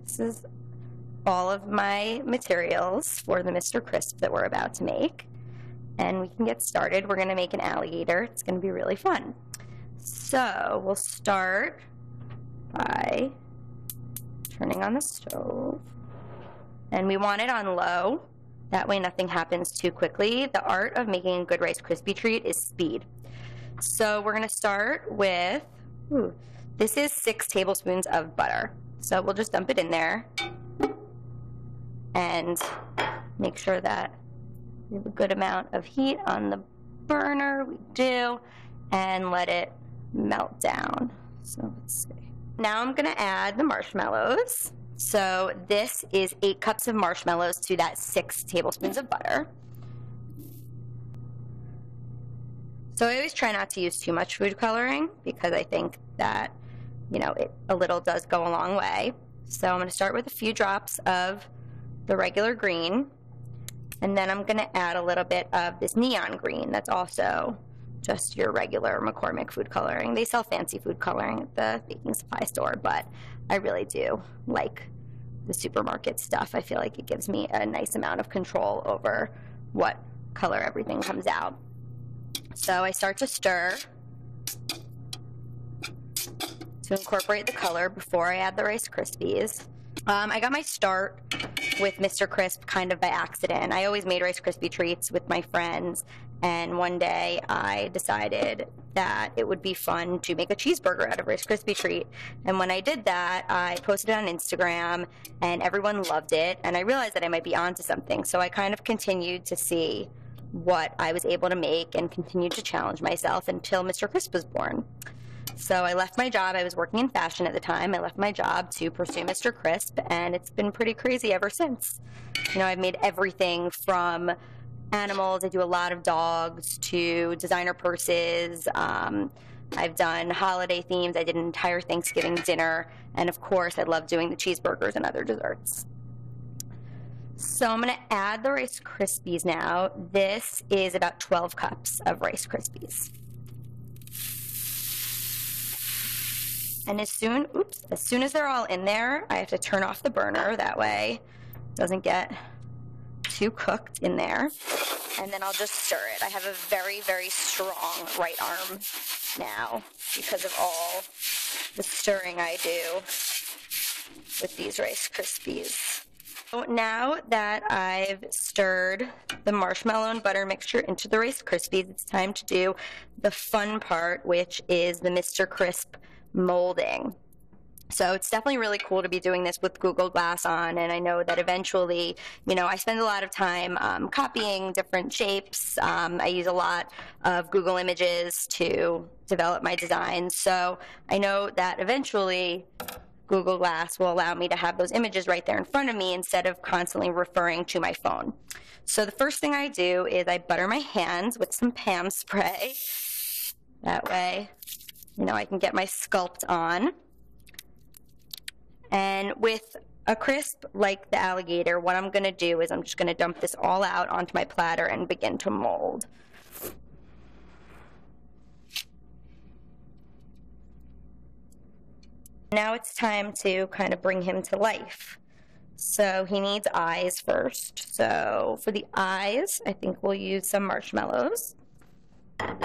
This is all of my materials for the Mr. Krisp that we're about to make. And we can get started. We're going to make an alligator. It's going to be really fun. So we'll start by turning on the stove. And we want it on low. That way nothing happens too quickly. The art of making a good Rice Krispie treat is speed. So we're going to start with, this is 6 tablespoons of butter. So we'll just dump it in there and make sure that we have a good amount of heat on the burner. We do, and let it melt down. So let's see. Now I'm going to add the marshmallows. So this is 8 cups of marshmallows to that 6 tablespoons of butter. So I always try not to use too much food coloring because I think that, you know, a little does go a long way. So I'm going to start with a few drops of the regular green, and then I'm going to add a little bit of this neon green that's also just your regular McCormick food coloring. They sell fancy food coloring at the baking supply store, but I really do like the supermarket stuff. I feel like it gives me a nice amount of control over what color everything comes out. So I start to stir to incorporate the color before I add the Rice Krispies. I got my start with Mr. Krisp kind of by accident. I always made Rice Krispie treats with my friends, and one day I decided that it would be fun to make a cheeseburger out of Rice Krispie treat. And when I did that, I posted it on Instagram, and everyone loved it, and I realized that I might be onto something. So I kind of continued to see what I was able to make and continued to challenge myself until Mr. Krisp was born. So I left my job. I was working in fashion at the time. I left my job to pursue Mr. Krisp, and it's been pretty crazy ever since. You know, I've made everything from animals. I do a lot of dogs to designer purses. I've done holiday themes. I did an entire Thanksgiving dinner. And of course, I love doing the cheeseburgers and other desserts. So I'm going to add the Rice Krispies now. This is about 12 cups of Rice Krispies. And as soon as they're all in there, I have to turn off the burner. That way it doesn't get too cooked in there. And then I'll just stir it. I have a very, very strong right arm now because of all the stirring I do with these Rice Krispies. So now that I've stirred the marshmallow and butter mixture into the Rice Krispies, it's time to do the fun part, which is the Mr. Krisp molding. So it's definitely really cool to be doing this with Google Glass on, and I know that eventually, you know, I spend a lot of time copying different shapes. I use a lot of Google Images to develop my designs, so I know that eventually Google Glass will allow me to have those images right there in front of me instead of constantly referring to my phone. So the first thing I do is I butter my hands with some Pam spray. That way, you know, I can get my sculpt on. And with a Krisp like the alligator, what I'm going to do is I'm just going to dump this all out onto my platter and begin to mold. Now it's time to kind of bring him to life. So he needs eyes first. So for the eyes, I think we'll use some marshmallows. And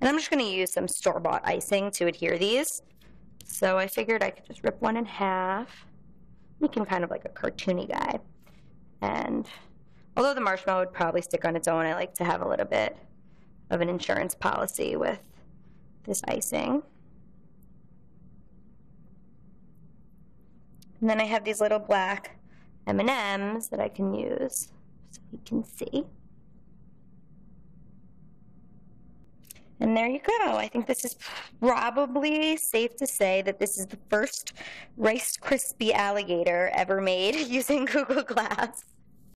I'm just going to use some store-bought icing to adhere these. So I figured I could just rip one in half, make him kind of like a cartoony guy. And although the marshmallow would probably stick on its own, I like to have a little bit of an insurance policy with this icing. And then I have these little black M&Ms that I can use so you can see. And there you go. I think this is probably safe to say that this is the first Rice Krispie alligator ever made using Google Glass.